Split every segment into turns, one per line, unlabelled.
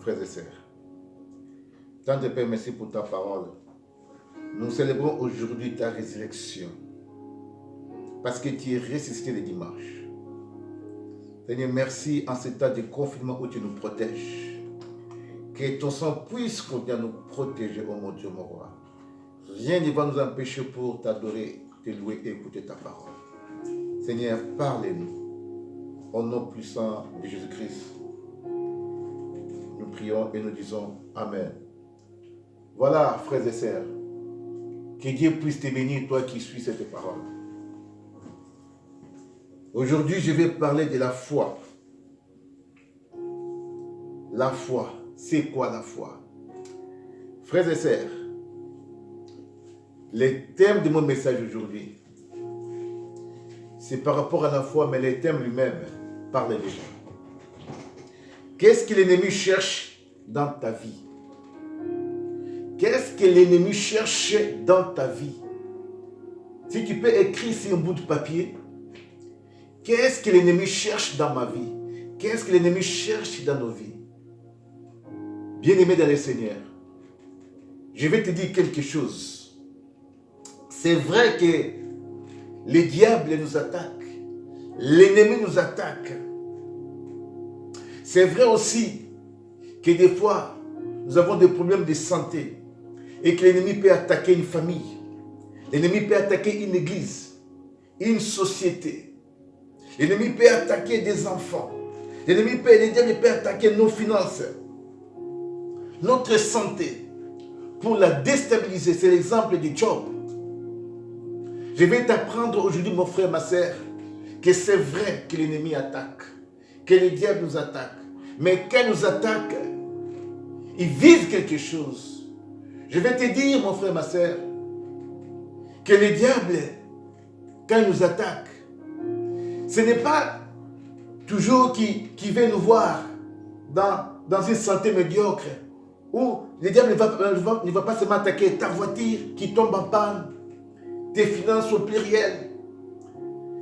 frères et sœurs. Tante Père, merci pour ta parole. Nous célébrons aujourd'hui ta résurrection. Parce que tu es ressuscité le dimanche. Seigneur, merci en ce temps de confinement où tu nous protèges. Que ton sang puisse continuer à nous protéger, oh mon Dieu, mon roi. Rien ne va nous empêcher pour t'adorer, te louer et écouter ta parole. Seigneur, parlez-nous. Au nom puissant de Jésus-Christ, nous prions et nous disons Amen. Voilà, frères et sœurs, que Dieu puisse te bénir, toi qui suis cette parole. Aujourd'hui, je vais parler de la foi. La foi, c'est quoi la foi? Frères et sœurs, le thème de mon message aujourd'hui, c'est par rapport à la foi, mais le thème lui-même parle déjà. Qu'est-ce que l'ennemi cherche dans ta vie? Qu'est-ce que l'ennemi cherche dans ta vie? Si tu peux écrire sur un bout de papier, qu'est-ce que l'ennemi cherche dans ma vie? Qu'est-ce que l'ennemi cherche dans nos vies? Bien-aimé dans le Seigneur, je vais te dire quelque chose. C'est vrai que le diable nous attaque. L'ennemi nous attaque. C'est vrai aussi que des fois, nous avons des problèmes de santé et que l'ennemi peut attaquer une famille. L'ennemi peut attaquer une église, une société. L'ennemi peut attaquer des enfants. Le diable peut attaquer nos finances, notre santé, pour la déstabiliser. C'est l'exemple de Job. Je vais t'apprendre aujourd'hui, mon frère, ma soeur, que c'est vrai que l'ennemi attaque, que le diable nous attaque. Mais quand il nous attaque, il vise quelque chose. Je vais te dire, mon frère, ma soeur, que le diable, quand il nous attaque, ce n'est pas toujours qui veut nous voir dans une santé médiocre, où le diable ne va pas seulement attaquer ta voiture qui tombe en panne, tes finances au pluriel.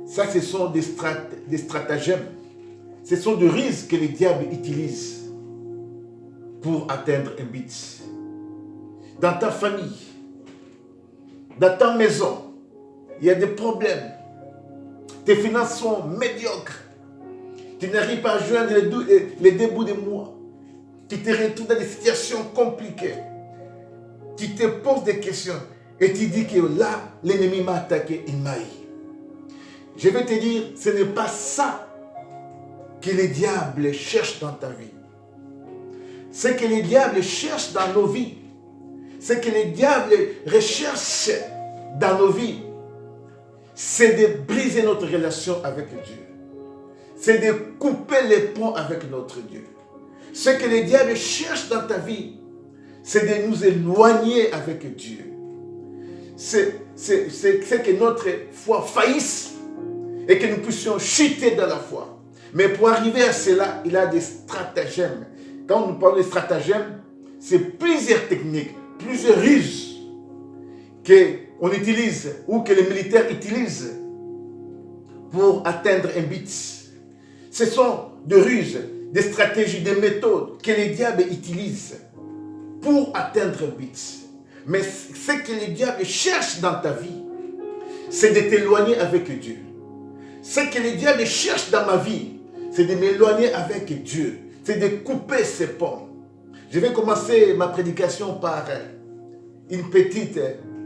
Ça, ce sont des stratagèmes. Ce sont des ruses que le diable utilise pour atteindre un but. Dans ta famille, dans ta maison, il y a des problèmes. Tes finances sont médiocres. Tu n'arrives pas à joindre les deux bouts de mois. Tu te retrouves dans des situations compliquées. Tu te poses des questions et tu dis que là, l'ennemi m'a attaqué, il m'a eu. Je vais te dire, ce n'est pas ça que le diable cherche dans ta vie. Ce que le diable cherche dans nos vies, ce que le diable recherche dans nos vies, c'est de briser notre relation avec Dieu. C'est de couper les ponts avec notre Dieu. Ce que le diable cherche dans ta vie, c'est de nous éloigner avec Dieu. C'est que notre foi faillisse et que nous puissions chuter dans la foi. Mais pour arriver à cela, il y a des stratagèmes. Quand nous parlons de stratagèmes, c'est plusieurs techniques, plusieurs ruses qu'on utilise ou que les militaires utilisent pour atteindre un but. Ce sont des ruses, des stratégies, des méthodes que le diable utilise pour atteindre un but. Mais ce que le diable cherche dans ta vie, c'est de t'éloigner avec Dieu. Ce que le diable cherche dans ma vie, c'est de m'éloigner avec Dieu. C'est de couper ces ponts. Je vais commencer ma prédication par une petite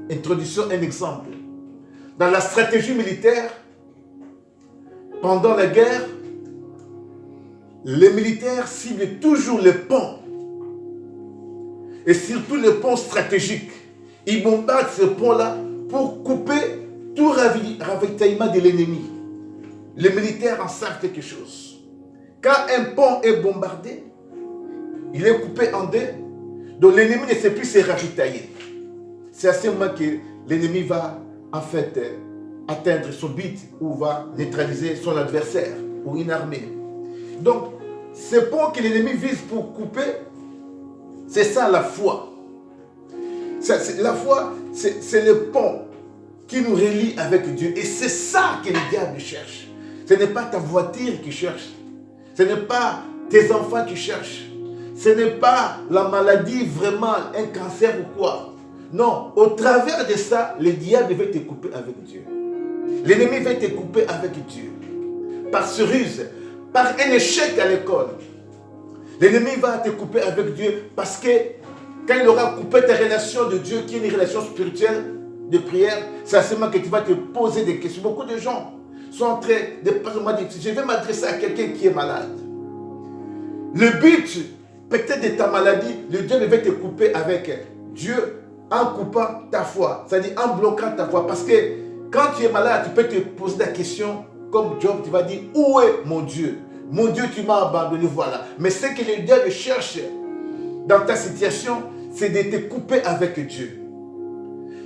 introduction, un exemple. Dans la stratégie militaire, pendant la guerre, les militaires ciblent toujours les ponts. Et surtout les ponts stratégiques. Ils bombardent ces ponts-là pour couper tout ravitaillement de l'ennemi. Les militaires en savent quelque chose. Quand un pont est bombardé, il est coupé en deux, donc l'ennemi ne sait plus se ravitailler. C'est à ce moment que l'ennemi va en fait atteindre son but ou va neutraliser son adversaire ou une armée. Donc, ce pont que l'ennemi vise pour couper, c'est ça la foi. La foi, c'est le pont qui nous relie avec Dieu. Et c'est ça que le diable cherche. Ce n'est pas ta voiture qui cherche. Ce n'est pas tes enfants qui cherchent. ce n'est pas la maladie vraiment, un cancer ou quoi. Non, au travers de ça, le diable va te couper avec Dieu. L'ennemi va te couper avec Dieu. Par ce ruse, par un échec à l'école. L'ennemi va te couper avec Dieu parce que quand il aura coupé ta relation de Dieu, qui est une relation spirituelle de prière, c'est à ce moment que tu vas te poser des questions. Beaucoup de gens sont en train de passer moi dire, je vais m'adresser à quelqu'un qui est malade. Le but, peut-être de ta maladie, le diable va te couper avec Dieu en coupant ta foi, c'est-à-dire en bloquant ta foi. Parce que quand tu es malade, tu peux te poser la question, comme Job, tu vas dire, où est mon Dieu? Mon Dieu, tu m'as abandonné, voilà. Mais ce que le diable cherche dans ta situation, c'est de te couper avec Dieu.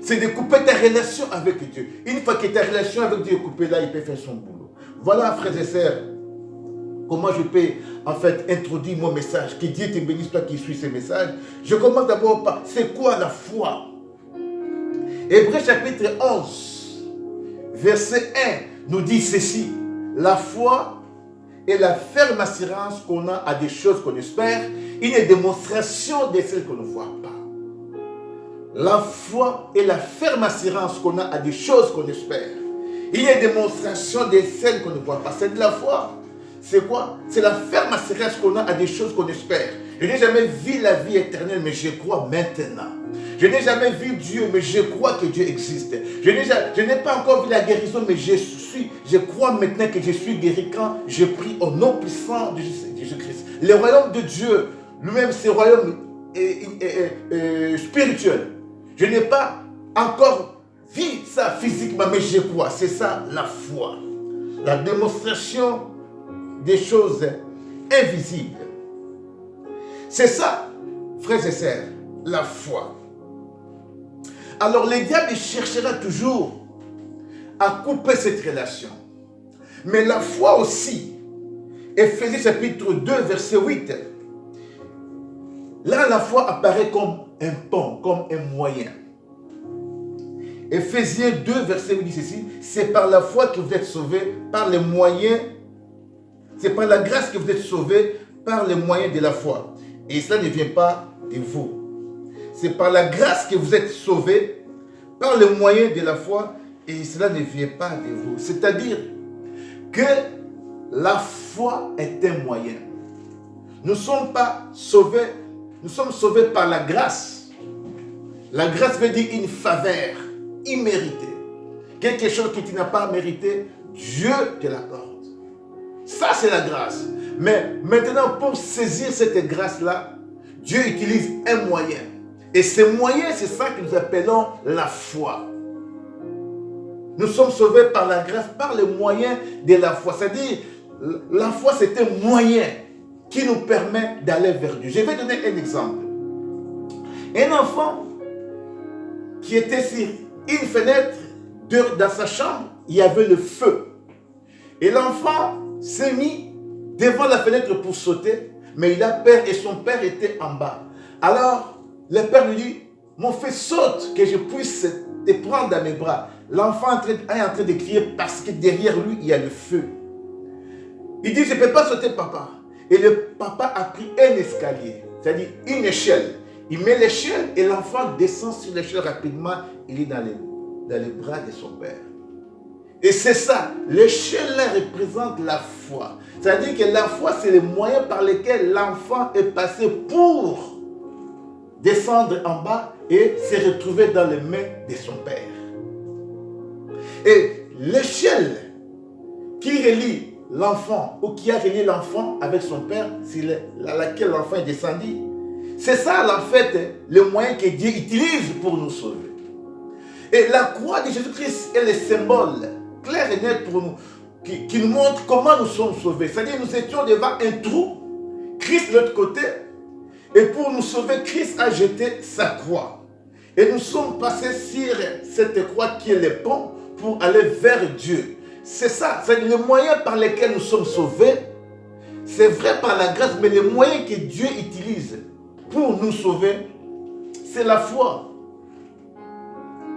C'est de couper ta relation avec Dieu. Une fois que ta relation avec Dieu est coupée, là, il peut faire son boulot. Voilà, frères et sœurs, comment je peux en fait introduire mon message. Que Dieu te bénisse, toi qui suis ce message. Je commence d'abord par, c'est quoi la foi? Hébreux chapitre 11, verset 1, nous dit ceci. La foi est la ferme assurance qu'on a à des choses qu'on espère, une démonstration de celles qu'on ne voit pas. La foi est la ferme assurance qu'on a à des choses qu'on espère. Une démonstration de celles qu'on ne voit pas. C'est de la foi. C'est quoi? C'est la ferme assurance qu'on a à des choses qu'on espère. Je n'ai jamais vu la vie éternelle, mais je crois maintenant. Je n'ai jamais vu Dieu, mais je crois que Dieu existe. Je n'ai pas encore vu la guérison, mais je crois maintenant que je suis guéri quand je prie au nom puissant de Jésus-Christ. Le royaume de Dieu, lui-même, c'est un royaume spirituel. Je n'ai pas encore vu ça physiquement, mais je crois. C'est ça la foi. La démonstration des choses invisibles. C'est ça, frères et sœurs, la foi. Alors le diable cherchera toujours à couper cette relation. Mais la foi aussi, Éphésiens chapitre 2, verset 8, là la foi apparaît comme un pont, comme un moyen. Éphésiens 2, verset 8 dit ceci, c'est par la foi que vous êtes sauvés, par les moyens, c'est par la grâce que vous êtes sauvés, par les moyens de la foi. Et cela ne vient pas de vous. C'est par la grâce que vous êtes sauvés, par le moyen de la foi, et cela ne vient pas de vous. C'est-à-dire que la foi est un moyen. Nous ne sommes pas sauvés, nous sommes sauvés par la grâce. La grâce veut dire une faveur imméritée. Quelque chose que tu n'as pas mérité, Dieu te l'accorde. Ça, c'est la grâce. Mais maintenant, pour saisir cette grâce-là, Dieu utilise un moyen. Et ce moyen, c'est ça que nous appelons la foi. Nous sommes sauvés par la grâce, par le moyen de la foi. C'est-à-dire, la foi, c'est un moyen qui nous permet d'aller vers Dieu. Je vais donner un exemple. Un enfant qui était sur une fenêtre, dans sa chambre, il y avait le feu. Et l'enfant s'est mis devant la fenêtre pour sauter, mais il a peur et son père était en bas. Alors, le père lui dit, mon fils saute, que je puisse te prendre dans mes bras. L'enfant est en train de crier parce que derrière lui, il y a le feu. Il dit, je ne peux pas sauter, papa. Et le papa a pris un escalier, c'est-à-dire une échelle. Il met l'échelle et l'enfant descend sur l'échelle rapidement. Il est dans les bras de son père. Et c'est ça, l'échelle représente la foi. C'est-à-dire que la foi, c'est le moyen par lequel l'enfant est passé pour descendre en bas et se retrouver dans les mains de son père. Et l'échelle qui relie l'enfant ou qui a relié l'enfant avec son père, c'est laquelle l'enfant est descendu. C'est ça, en fait, le moyen que Dieu utilise pour nous sauver. Et la croix de Jésus-Christ est le symbole clair et net pour nous, qui nous montre comment nous sommes sauvés. C'est-à-dire nous étions devant un trou, Christ de l'autre côté, et pour nous sauver, Christ a jeté sa croix. Et nous sommes passés sur cette croix qui est le pont pour aller vers Dieu. C'est ça, c'est le moyen par lequel nous sommes sauvés. C'est vrai par la grâce, mais le moyen que Dieu utilise pour nous sauver, c'est la foi.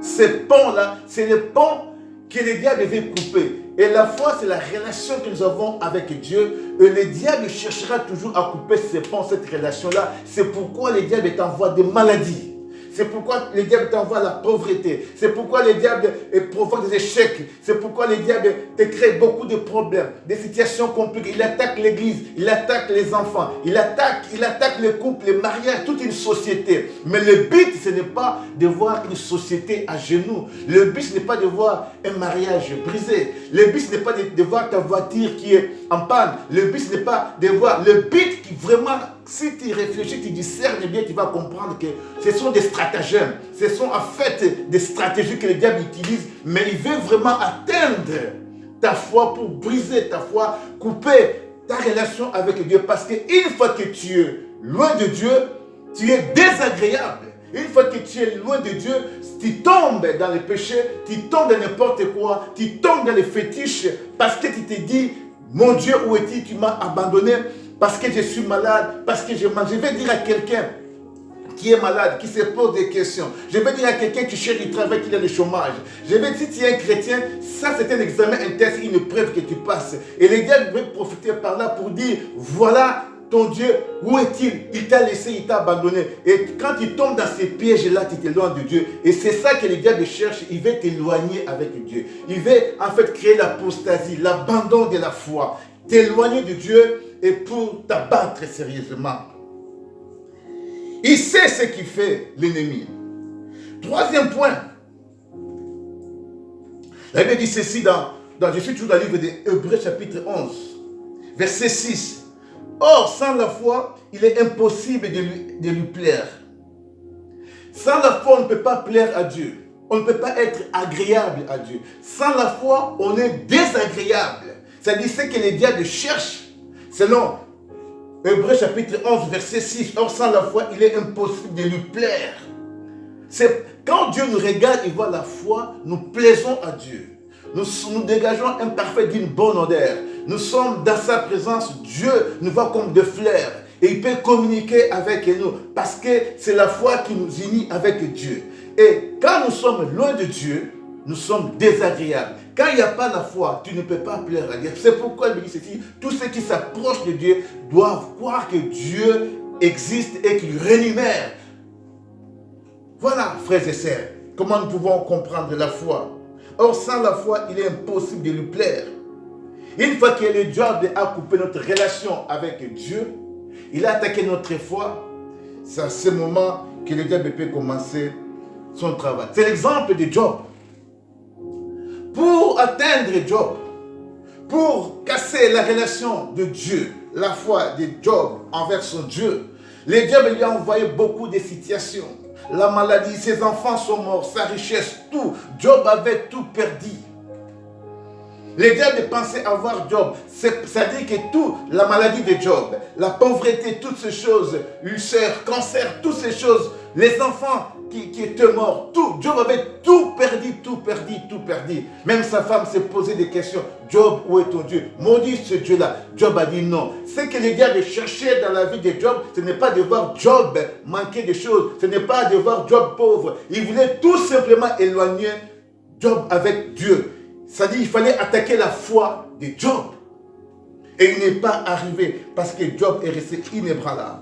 Ce pont-là, c'est le pont que le diable devait couper. Et la foi, c'est la relation que nous avons avec Dieu. Et le diable cherchera toujours à couper ses ponts, cette relation-là. C'est pourquoi le diable t'envoie des maladies. C'est pourquoi le diable t'envoie la pauvreté. C'est pourquoi le diable provoque des échecs. C'est pourquoi le diable te crée beaucoup de problèmes, des situations compliquées. Il attaque l'église, il attaque les enfants, il attaque le couple, les mariages, toute une société. Mais le but, ce n'est pas de voir une société à genoux. Le but, ce n'est pas de voir un mariage brisé. Le but, ce n'est pas de voir ta voiture qui est en panne. Le but, ce n'est pas de voir. Le but qui vraiment, si tu réfléchis, tu discernes bien, tu vas comprendre que ce sont des stratagèmes. Ce sont en fait des stratégies que le diable utilise, mais il veut vraiment atteindre ta foi pour briser ta foi, couper ta relation avec Dieu. Parce qu'une fois que tu es loin de Dieu, tu es désagréable. Une fois que tu es loin de Dieu, tu tombes dans le péché, tu tombes dans n'importe quoi, tu tombes dans les fétiches parce que tu te dis, mon Dieu, où es-tu? Tu m'as abandonné parce que je suis malade, parce que je mange. Je vais dire à quelqu'un qui est malade, qui se pose des questions. Je vais dire à quelqu'un qui cherche du travail, qui a le chômage. Je vais dire, si tu es un chrétien, ça c'est un examen, un test, une épreuve que tu passes. Et les diable veut profiter par là pour dire, voilà ton Dieu, où est-il? Il t'a laissé, il t'a abandonné. Et quand tu tombes dans ces pièges-là, tu t'éloignes de Dieu. Et c'est ça que le diable cherche. Il veut t'éloigner avec Dieu. Il veut en fait créer l'apostasie, l'abandon de la foi. T'éloigner de Dieu et pour t'abattre sérieusement. Il sait ce qu'il fait, l'ennemi. Troisième point. La Bible dit ceci je suis toujours dans le livre d'Hébreux chapitre 11, verset 6. Or, sans la foi, il est impossible de lui plaire. Sans la foi, on ne peut pas plaire à Dieu. On ne peut pas être agréable à Dieu. Sans la foi, on est désagréable. C'est-à-dire ce que le diable cherche, selon Hébreux chapitre 11, verset 6. Or, sans la foi, il est impossible de lui plaire. C'est quand Dieu nous regarde, il voit la foi, nous plaisons à Dieu. Nous dégageons un parfait d'une bonne odeur. Nous sommes dans sa présence. Dieu nous voit comme des fleurs. Et il peut communiquer avec nous. Parce que c'est la foi qui nous unit avec Dieu. Et quand nous sommes loin de Dieu, nous sommes désagréables. Quand il n'y a pas la foi, tu ne peux pas plaire à Dieu. C'est pourquoi il dit ceci. Tous ceux qui s'approchent de Dieu doivent croire que Dieu existe et qu'il rémunère. Voilà, frères et sœurs, comment nous pouvons comprendre la foi. Or, sans la foi, il est impossible de lui plaire. Une fois que le diable a coupé notre relation avec Dieu, il a attaqué notre foi, c'est à ce moment que le diable peut commencer son travail. C'est l'exemple de Job. Pour atteindre Job, pour casser la relation de Dieu, la foi de Job envers son Dieu, le diable lui a envoyé beaucoup de situations. La maladie, ses enfants sont morts, sa richesse, tout. Job avait tout perdu. Le diable pensait avoir Job. C'est-à-dire que tout, la maladie de Job, la pauvreté, toutes ces choses, ulcère, cancer, toutes ces choses, les enfants qui étaient morts, tout. Job avait tout perdu, tout perdu, tout perdu. Même sa femme s'est posé des questions. Job, où est ton Dieu? Maudit ce Dieu-là. Job a dit non. Ce que le diable cherchait dans la vie de Job, ce n'est pas de voir Job manquer de choses. Ce n'est pas de voir Job pauvre. Il voulait tout simplement éloigner Job avec Dieu. C'est-à-dire qu'il fallait attaquer la foi de Job. Et il n'est pas arrivé parce que Job est resté inébranlable.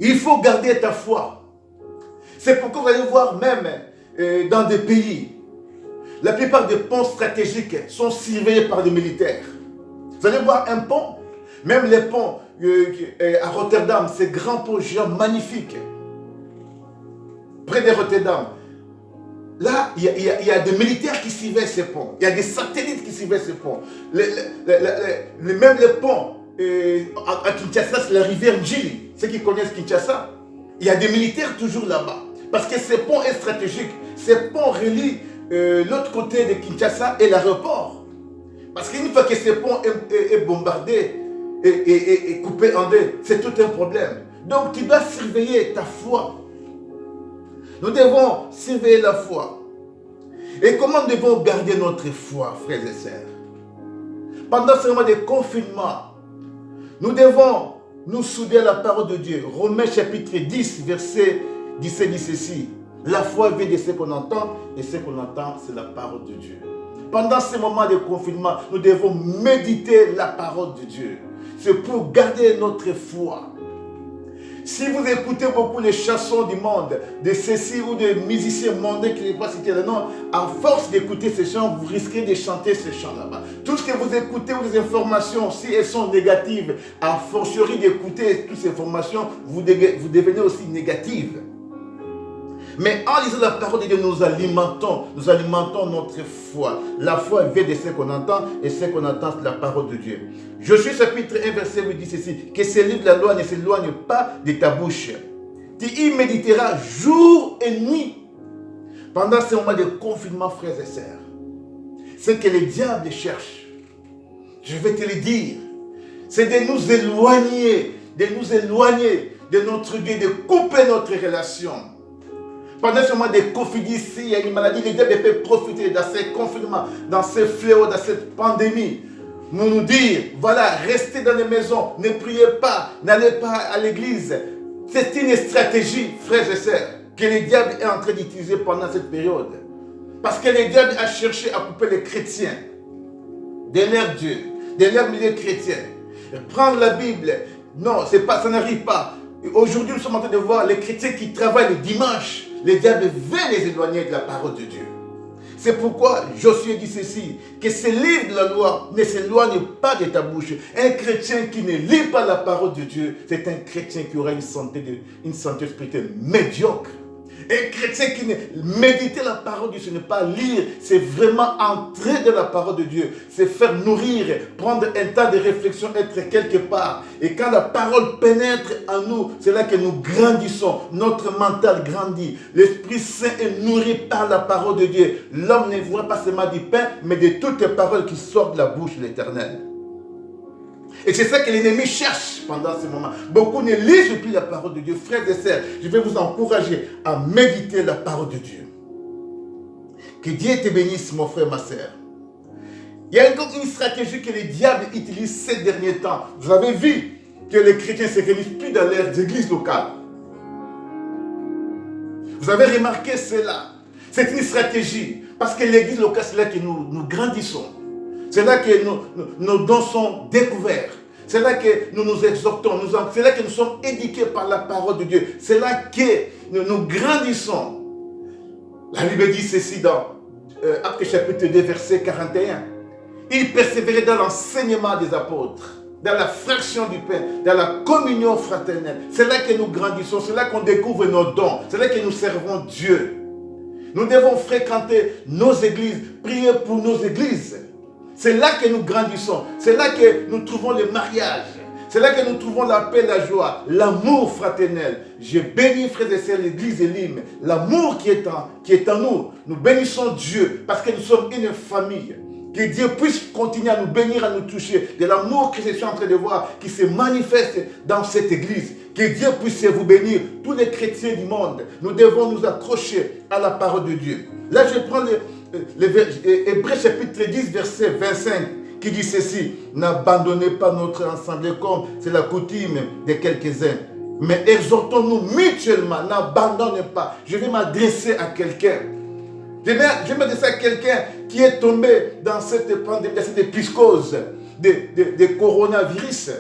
Il faut garder ta foi. C'est pourquoi vous allez voir même dans des pays, la plupart des ponts stratégiques sont surveillés par des militaires. Vous allez voir un pont, même les ponts à Rotterdam, ces grands ponts géants magnifiques, près de Rotterdam. Là, il y a des militaires qui surveillent ces ponts. Il y a des satellites qui surveillent ces ponts. Même les ponts à Kinshasa, c'est la rivière Njili. Ceux qui connaissent Kinshasa, il y a des militaires toujours là-bas. Parce que ce pont est stratégique. Ce pont relie l'autre côté de Kinshasa et l'aéroport. Parce qu'une fois que ce pont est bombardé et coupé en deux, c'est tout un problème. Donc tu dois surveiller ta foi. Nous devons surveiller la foi. Et comment devons garder notre foi, frères et sœurs? Pendant ce moment de confinement, nous devons nous souder à la parole de Dieu. Romains chapitre 10, verset 17 dit ceci. La foi vient de ce qu'on entend, et ce qu'on entend, c'est la parole de Dieu. pendant ces moments de confinement, nous devons méditer la parole de Dieu. C'est pour garder notre foi. Si vous écoutez beaucoup les chansons du monde, de ceci ou des musiciens mondains qui ne vont pas citer le nom, à force d'écouter ces chants, vous risquez de chanter ces chants là-bas. Tout ce que vous écoutez ou des informations, si elles sont négatives, à fortiori d'écouter toutes ces informations, vous devenez aussi négative. Mais en lisant la parole de Dieu, nous alimentons notre foi. La foi vient de ce qu'on entend, et ce qu'on entend, c'est la parole de Dieu. Josué chapitre 1, verset 8 dit ceci, que ce livre de la loi ne s'éloigne pas de ta bouche. Tu y méditeras jour et nuit. Pendant ce moment de confinement, frères et sœurs, ce que le diable cherche, je vais te le dire, c'est de nous éloigner de notre Dieu, de couper notre relation. Pendant ce moment de Covid, s'il y a une maladie, le diable peut profiter dans ces confinements, dans ces fléaux, dans cette pandémie, nous dire, voilà, restez dans les maisons, ne priez pas, n'allez pas à l'église. C'est une stratégie, frères et sœurs, que le diable est en train d'utiliser pendant cette période. Parce que le diable a cherché à couper les chrétiens de leur Dieu, de leur milieu chrétien. Prendre la Bible, non, ça n'arrive pas. Aujourd'hui, nous sommes en train de voir les chrétiens qui travaillent le dimanche. Le diable veut les éloigner de la parole de Dieu. C'est pourquoi Josué dit ceci, que ce livre de la loi ne s'éloigne pas de ta bouche. Un chrétien qui ne lit pas la parole de Dieu, c'est un chrétien qui aura une santé spirituelle médiocre. Un chrétien qui ne médite la parole de Dieu, ce n'est pas lire, c'est vraiment entrer dans la parole de Dieu, c'est faire nourrir, prendre un temps de réflexion, être quelque part. Et quand la parole pénètre en nous, c'est là que nous grandissons, notre mental grandit. L'Esprit Saint est nourri par la parole de Dieu. L'homme ne voit pas seulement du pain, mais de toutes les paroles qui sortent de la bouche de l'Éternel. Et c'est ça que l'ennemi cherche pendant ce moment. Beaucoup ne lisent plus la parole de Dieu. Frères et sœurs, je vais vous encourager à méditer la parole de Dieu. Que Dieu te bénisse, mon frère, ma sœur. Il y a encore une stratégie que le diable utilise ces derniers temps. Vous avez vu que les chrétiens ne se réunissent plus dans leurs églises locales. Vous avez remarqué cela. C'est une stratégie. Parce que l'église locale, c'est là que nous grandissons. C'est là que nos dons sont découverts. C'est là que nous nous exhortons. C'est là que nous sommes éduqués par la parole de Dieu. C'est là que nous grandissons. La Bible dit ceci dans Actes chapitre 2, verset 41. Il persévérait dans l'enseignement des apôtres, dans la fraction du pain, dans la communion fraternelle. C'est là que nous grandissons. C'est là qu'on découvre nos dons. C'est là que nous servons Dieu. Nous devons fréquenter nos églises, prier pour nos églises. C'est là que nous grandissons. C'est là que nous trouvons le mariage. C'est là que nous trouvons la paix, la joie, l'amour fraternel. Je bénis, frères et sœurs, l'église Elim. L'amour qui est en nous. Nous bénissons Dieu parce que nous sommes une famille. Que Dieu puisse continuer à nous bénir, à nous toucher. De l'amour que je suis en train de voir qui se manifeste dans cette église. Que Dieu puisse vous bénir, tous les chrétiens du monde. Nous devons nous accrocher à la parole de Dieu. Là, je prends Hébreux chapitre 10, verset 25, qui dit ceci. N'abandonnez pas notre assemblée comme c'est la coutume de quelques-uns. Mais exhortons-nous mutuellement. N'abandonnez pas. Je vais m'adresser à quelqu'un. Je vais m'adresser à quelqu'un qui est tombé dans cette pandémie, dans cette épicose de coronavirus.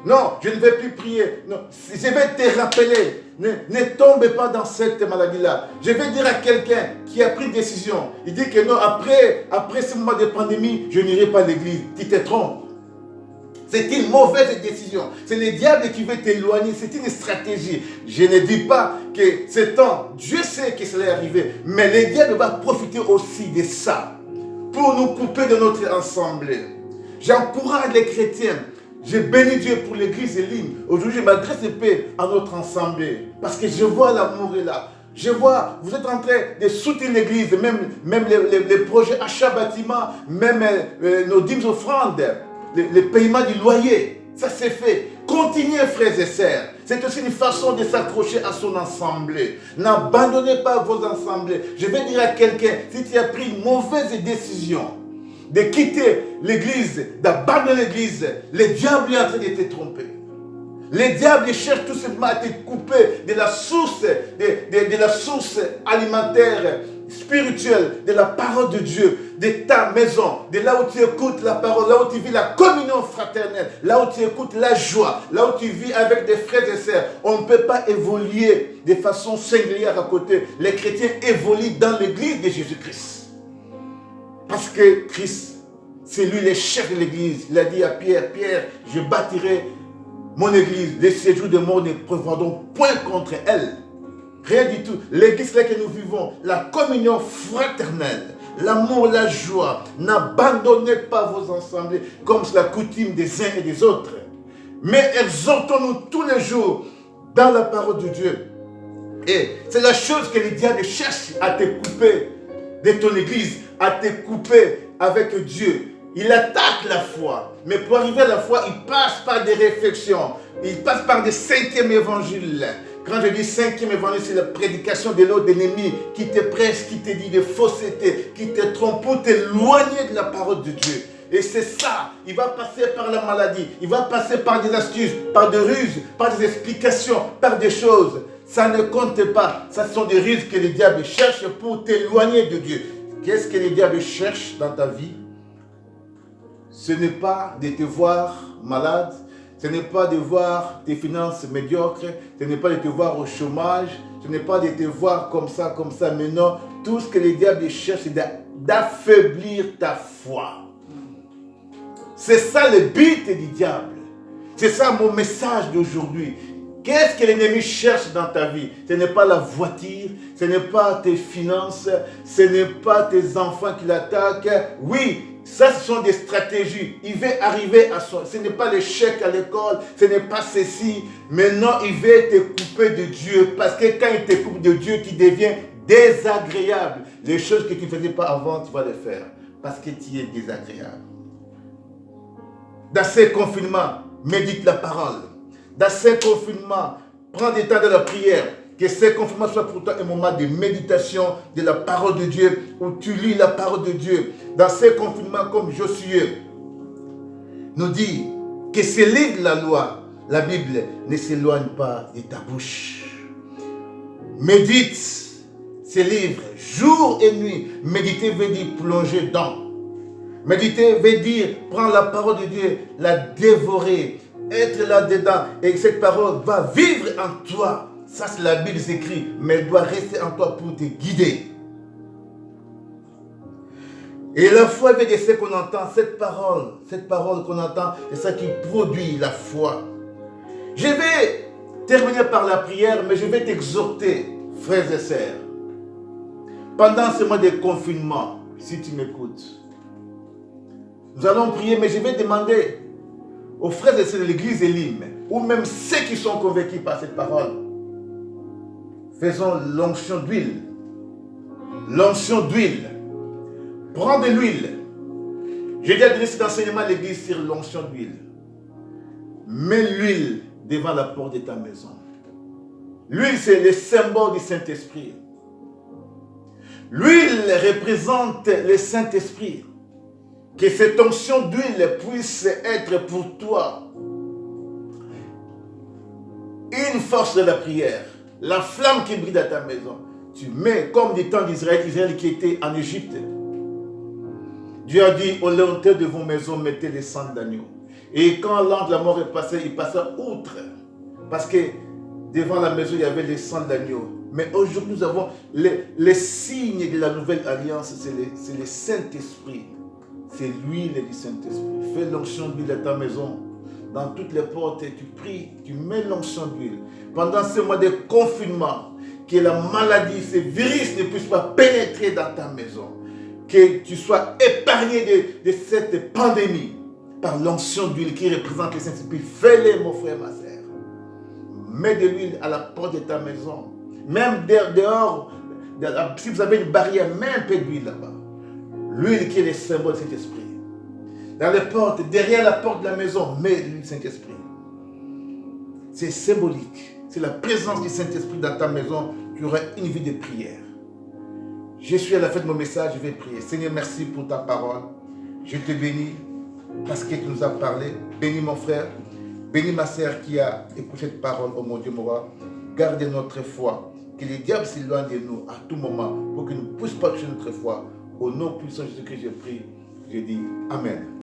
Non, je ne vais plus prier. Non, je vais te rappeler. Ne tombe pas dans cette maladie-là. Je vais dire à quelqu'un qui a pris une décision. Il dit que non, après ce moment de pandémie, je n'irai pas à l'église. Tu te trompes. C'est une mauvaise décision. C'est le diable qui veut t'éloigner. C'est une stratégie. Je ne dis pas que c'est temps. Dieu sait que cela est arrivé. Mais le diable va profiter aussi de ça pour nous couper de notre assemblée. J'encourage les chrétiens. Je bénis Dieu pour l'église Elim. Aujourd'hui, je m'adresse de paix à notre assemblée. Parce que je vois l'amour est là. Je vois, vous êtes en train de soutenir l'église, même les projets achat bâtiment, même nos dîmes offrandes, les paiements du loyer. Ça c'est fait. Continuez, frères et sœurs. C'est aussi une façon de s'accrocher à son assemblée. N'abandonnez pas vos assemblées. Je vais dire à quelqu'un, si tu as pris une mauvaise décision, de quitter l'église, d'abandonner l'église, le diable est en train de te tromper. Le diable cherche tout simplement à te couper de la source, de la source alimentaire spirituelle de la parole de Dieu, de ta maison, de là où tu écoutes la parole, là où tu vis la communion fraternelle, là où tu écoutes la joie, là où tu vis avec des frères et sœurs. On ne peut pas évoluer de façon singulière à côté. Les chrétiens évoluent dans l'église de Jésus-Christ. Parce que Christ, c'est lui le chef de l'église. Il a dit à Pierre, Pierre, je bâtirai mon église. Les séjours de mort ne prévaudront point contre elle. Rien du tout. L'église là que nous vivons, la communion fraternelle, l'amour, la joie, n'abandonnez pas vos assemblées comme c'est la coutume des uns et des autres. Mais exhortons-nous tous les jours dans la parole de Dieu. Et c'est la chose que le diable cherche à te couper de ton église, à te couper avec Dieu. Il attaque la foi. Mais pour arriver à la foi, il passe par des réflexions. Il passe par des cinquièmes évangiles. Quand je dis cinquième évangile, c'est la prédication de l'autre ennemi qui te presse, qui te dit de fausseté, qui te trompe pour t'éloigner de la parole de Dieu. Et c'est ça, il va passer par la maladie, il va passer par des astuces, par des ruses, par des explications, par des choses. Ça ne compte pas. Ça sont des ruses que le diable cherche pour t'éloigner de Dieu. Qu'est-ce que le diable cherche dans ta vie? Ce n'est pas de te voir malade, ce n'est pas de voir tes finances médiocres, ce n'est pas de te voir au chômage, ce n'est pas de te voir comme ça, mais non. Tout ce que le diable cherche, c'est d'affaiblir ta foi. C'est ça le but du diable. C'est ça mon message d'aujourd'hui. Qu'est-ce que l'ennemi cherche dans ta vie? Ce n'est pas la voiture, ce n'est pas tes finances, ce n'est pas tes enfants qui l'attaquent. Oui, ça, ce sont des stratégies. Il veut arriver à son... Ce n'est pas l'échec à l'école, ce n'est pas ceci. Mais non, il veut te couper de Dieu. Parce que quand il te coupe de Dieu, tu deviens désagréable. Les choses que tu ne faisais pas avant, tu vas les faire. Parce que tu es désagréable. Dans ces confinements, médite la parole. Dans ces confinements, prends des temps de la prière. Que ces confinements soient pour toi un moment de méditation de la parole de Dieu, où tu lis la parole de Dieu. Dans ces confinements, comme Josué nous dit que ces livres de la loi, la Bible, ne s'éloigne pas de ta bouche. Médite ces livres jour et nuit. Méditer veut dire plonger dans. Méditer veut dire prendre la parole de Dieu, la dévorer, être là-dedans. Et cette parole va vivre en toi. Ça, c'est la Bible écrit, mais elle doit rester en toi pour te guider. Et la foi vient de ce qu'on entend, cette parole qu'on entend, c'est ça qui produit la foi. Je vais terminer par la prière, mais je vais t'exhorter, frères et sœurs. Pendant ce mois de confinement, si tu m'écoutes, nous allons prier, mais je vais demander aux frères et sœurs de l'église Elim, ou même ceux qui sont convaincus par cette parole, faisons l'onction d'huile. L'onction d'huile. Prends de l'huile. J'ai déjà donné cet enseignement à l'église sur l'onction d'huile. Mets l'huile devant la porte de ta maison. L'huile, c'est le symbole du Saint-Esprit. L'huile représente le Saint-Esprit. Que cette onction d'huile puisse être pour toi une force de la prière. La flamme qui brille dans ta maison. Tu mets comme du temps d'Israël, Israël qui était en Égypte. Dieu a dit, au linteau de vos maisons, mettez des sangs d'agneau. Et quand l'ange de la mort est passé, il passa outre. Parce que devant la maison, il y avait les sangs d'agneau. Mais aujourd'hui, nous avons les signes de la nouvelle alliance, c'est le Saint-Esprit. C'est l'huile du Saint-Esprit. Fais l'onction d'huile dans ta maison. Dans toutes les portes, tu pries, tu mets l'onction d'huile. Pendant ce mois de confinement, que la maladie, ces virus ne puissent pas pénétrer dans ta maison. Que tu sois épargné de cette pandémie par l'onction d'huile qui représente le Saint-Esprit. Fais-le, mon frère, ma sœur. Mets de l'huile à la porte de ta maison. Même dehors, si vous avez une barrière, mets un peu d'huile là-bas. L'huile qui est le symbole de cet esprit. Dans les portes, derrière la porte de la maison, mets l'huile Saint-Esprit. C'est symbolique. C'est la présence du Saint-Esprit dans ta maison. Tu auras une vie de prière. Je suis à la fin de mon message, je vais prier. Seigneur, merci pour ta parole. Je te bénis parce que tu nous as parlé. Bénis mon frère. Bénis ma sœur qui a écouté cette parole, oh mon Dieu, mon roi. Garde notre foi. Que le diable s'éloigne de nous à tout moment pour qu'il ne puisse pas toucher notre foi. Au nom puissant de Jésus-Christ, je prie. Je dis Amen.